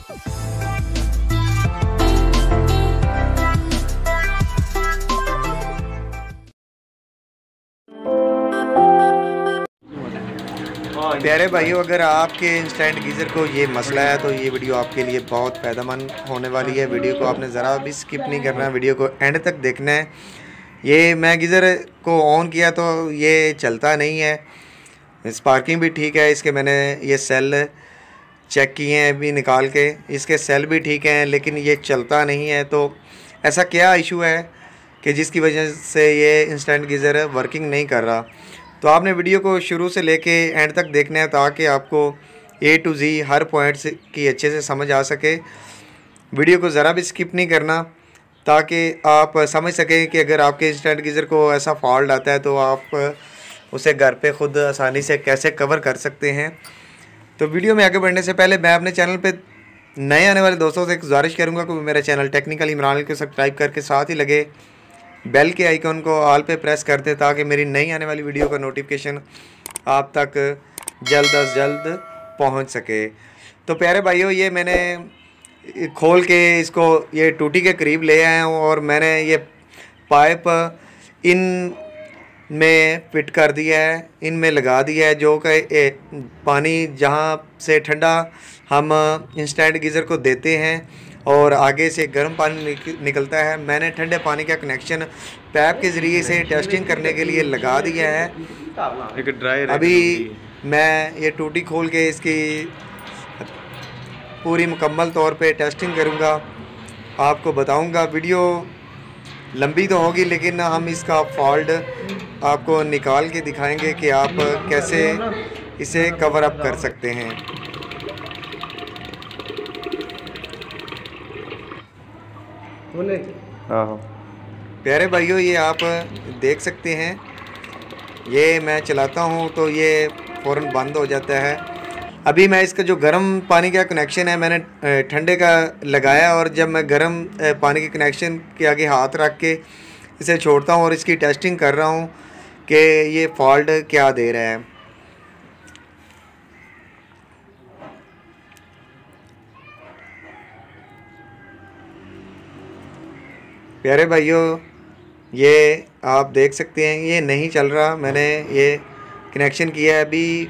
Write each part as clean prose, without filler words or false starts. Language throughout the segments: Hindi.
प्यारे भाइयों, अगर आपके इंस्टेंट गीज़र को ये मसला है तो ये वीडियो आपके लिए बहुत फ़ायदेमंद होने वाली है। वीडियो को आपने ज़रा भी स्किप नहीं करना है, वीडियो को एंड तक देखना है। ये मैं गीज़र को ऑन किया तो ये चलता नहीं है, स्पार्किंग भी ठीक है इसके, मैंने ये सेल चेक किए हैं अभी निकाल के, इसके सेल भी ठीक हैं, लेकिन ये चलता नहीं है। तो ऐसा क्या इशू है कि जिसकी वजह से ये इंस्टेंट गीज़र वर्किंग नहीं कर रहा। तो आपने वीडियो को शुरू से लेके एंड तक देखना है ताकि आपको A to Z her point की अच्छे से समझ आ सके। वीडियो को ज़रा भी स्किप नहीं करना ताकि आप समझ सकें कि अगर आपके इंस्टेंट गीज़र को ऐसा फॉल्ट आता है तो आप उसे घर पे ख़ुद आसानी से कैसे कवर कर सकते हैं। तो वीडियो में आगे बढ़ने से पहले मैं अपने चैनल पे नए आने वाले दोस्तों से एक गुजारिश करूँगा कि मेरा चैनल टेक्निकल इमरान को सब्सक्राइब करके साथ ही लगे बेल के आइकन को ऑल पे प्रेस कर दे ताकि मेरी नई आने वाली वीडियो का नोटिफिकेशन आप तक जल्द अज जल्द पहुंच सके। तो प्यारे भाइयों, ये मैंने खोल के इसको ये टूटी के करीब ले आया हूँ और मैंने ये पाइप इन में फिट कर दिया है, इनमें लगा दिया है, जो कि पानी जहाँ से ठंडा हम इंस्टेंट गीज़र को देते हैं और आगे से गर्म पानी निकलता है। मैंने ठंडे पानी का कनेक्शन पैप के ज़रिए से टेस्टिंग करने के लिए लगा दिया है। एक ड्रायर अभी मैं ये टूटी खोल के इसकी पूरी मुकम्मल तौर पे टेस्टिंग करूँगा, आपको बताऊँगा। वीडियो लंबी तो होगी लेकिन हम इसका फॉल्ट आपको निकाल के दिखाएंगे कि आप कैसे इसे कवर अप कर सकते हैं। प्यारे भाइयों, ये आप देख सकते हैं, ये मैं चलाता हूँ तो ये फ़ौरन बंद हो जाता है। अभी मैं इसका जो गर्म पानी का कनेक्शन है मैंने ठंडे का लगाया और जब मैं गर्म पानी के कनेक्शन के आगे हाथ रख के इसे छोड़ता हूँ और इसकी टेस्टिंग कर रहा हूँ कि ये फॉल्ट क्या दे रहा है। प्यारे भाइयों, ये आप देख सकते हैं ये नहीं चल रहा। मैंने ये कनेक्शन किया है, अभी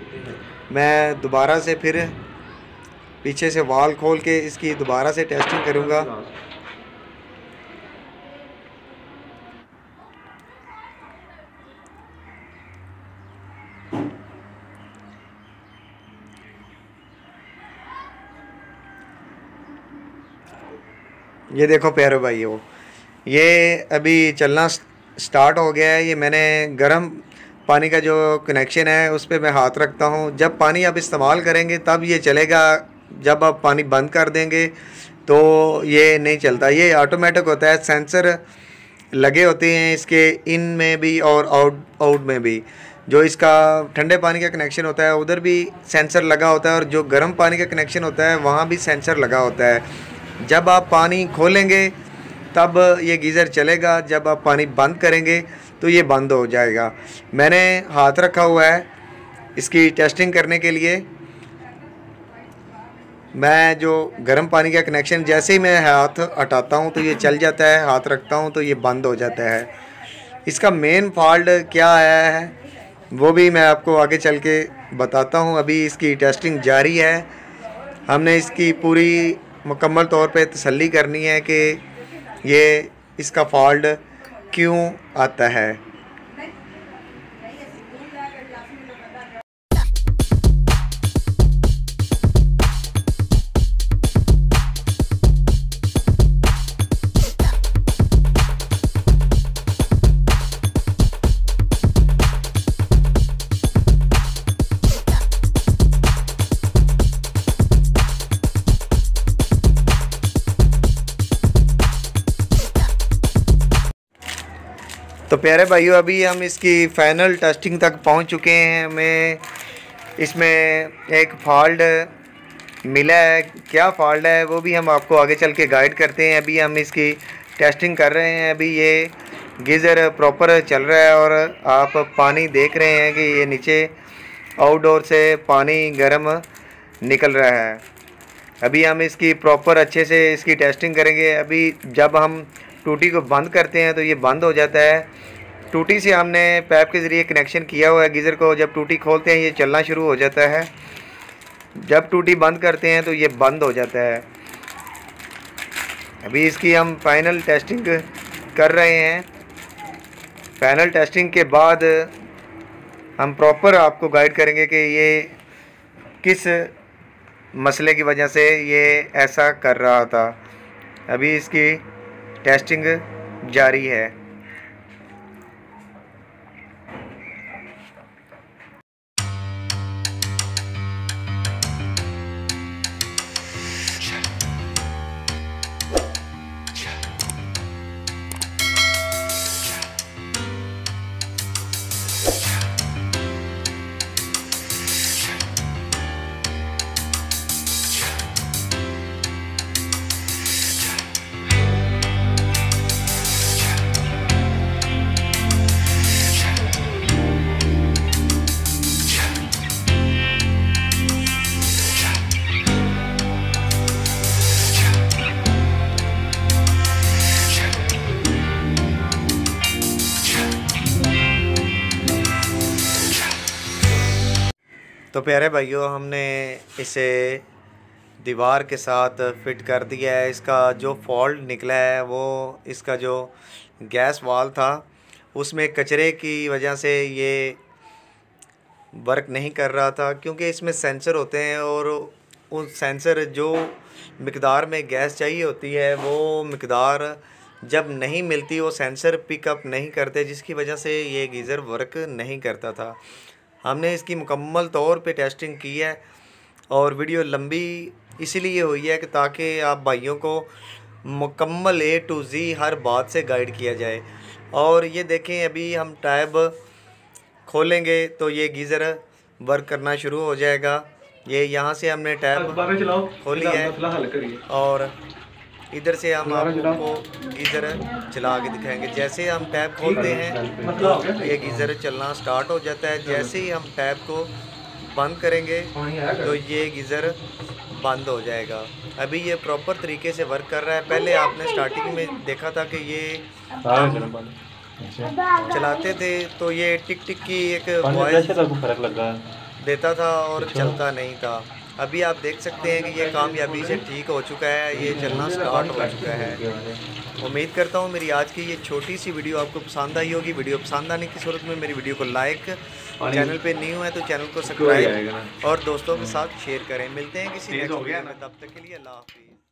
मैं दोबारा से फिर पीछे से वाल खोल के इसकी दोबारा से टेस्टिंग करूँगा। ये देखो प्यारे भाइयों, ये अभी चलना स्टार्ट हो गया है। ये मैंने गर्म पानी का जो कनेक्शन है उस पर मैं हाथ रखता हूँ। जब पानी आप इस्तेमाल करेंगे तब ये चलेगा, जब आप पानी बंद कर देंगे तो ये नहीं चलता। ये ऑटोमेटिक होता है, सेंसर लगे होते हैं इसके इन में भी और आउट में भी। जो इसका ठंडे पानी का कनेक्शन होता है उधर भी सेंसर लगा होता है और जो गर्म पानी का कनेक्शन होता है वहाँ भी सेंसर लगा होता है। जब आप पानी खोलेंगे तब ये गीज़र चलेगा, जब आप पानी बंद करेंगे तो ये बंद हो जाएगा। मैंने हाथ रखा हुआ है इसकी टेस्टिंग करने के लिए। मैं जो गर्म पानी का कनेक्शन जैसे ही मैं हाथ हटाता हूँ तो ये चल जाता है, हाथ रखता हूँ तो ये बंद हो जाता है। इसका मेन फॉल्ट क्या आया है वो भी मैं आपको आगे चल के बताता हूँ। अभी इसकी टेस्टिंग जारी है, हमने इसकी पूरी मुकम्मल तौर पे तसल्ली करनी है कि ये इसका फॉल्ट क्यों आता है। तो प्यारे भाइयों, अभी हम इसकी फ़ाइनल टेस्टिंग तक पहुंच चुके हैं। हमें इसमें एक फॉल्ट मिला है, क्या फॉल्ट है वो भी हम आपको आगे चल के गाइड करते हैं। अभी हम इसकी टेस्टिंग कर रहे हैं। अभी ये गीज़र प्रॉपर चल रहा है और आप पानी देख रहे हैं कि ये नीचे आउटडोर से पानी गर्म निकल रहा है। अभी हम इसकी प्रॉपर अच्छे से इसकी टेस्टिंग करेंगे। अभी जब हम टूटी को बंद करते हैं तो ये बंद हो जाता है। टूटी से हमने पाइप के ज़रिए कनेक्शन किया हुआ है गीज़र को। जब टूटी खोलते हैं ये चलना शुरू हो जाता है, जब टूटी बंद करते हैं तो ये बंद हो जाता है। अभी इसकी हम फाइनल टेस्टिंग कर रहे हैं। फाइनल टेस्टिंग के बाद हम प्रॉपर आपको गाइड करेंगे कि ये किस मसले की वजह से ये ऐसा कर रहा था। अभी इसकी टेस्टिंग जारी है। तो प्यारे भाइयों, हमने इसे दीवार के साथ फिट कर दिया है। इसका जो फॉल्ट निकला है वो इसका जो गैस वाल्व था उसमें कचरे की वजह से ये वर्क नहीं कर रहा था, क्योंकि इसमें सेंसर होते हैं और उस सेंसर जो मिकदार में गैस चाहिए होती है वो मिकदार जब नहीं मिलती वो सेंसर पिकअप नहीं करते, जिसकी वजह से ये गीज़र वर्क नहीं करता था। हमने इसकी मुकम्मल तौर पे टेस्टिंग की है और वीडियो लंबी इसीलिए हुई है कि ताकि आप भाइयों को मुकम्मल A to Z हर बात से गाइड किया जाए। और ये देखें, अभी हम टैब खोलेंगे तो ये गीज़र वर्क करना शुरू हो जाएगा। ये यहाँ से हमने टैब खोली है और इधर से हम आपको गीज़र चला के दिखाएंगे। जैसे हम टैब खोलते हैं तो ये गीज़र चलना स्टार्ट हो जाता है। जैसे ही हम टैब को बंद करेंगे तो ये गीज़र बंद हो जाएगा। अभी ये प्रॉपर तरीके से वर्क कर रहा है। पहले आपने स्टार्टिंग में देखा था कि ये चलाते थे तो ये टिक टिक की एक वॉइस देता था और चलता नहीं था। अभी आप देख सकते हैं कि ये कामयाबी से ठीक हो चुका है, ये चलना स्टार्ट हो चुका है। उम्मीद करता हूँ मेरी आज की ये छोटी सी वीडियो आपको पसंद आई होगी। वीडियो पसंद आने की सूरत में मेरी वीडियो को लाइक, चैनल पे न्यू है तो चैनल को सब्सक्राइब और दोस्तों के साथ शेयर करें। मिलते हैं किसी नेक्स्ट वीडियो में, तब तक के लिए अल्लाह हाफिज़।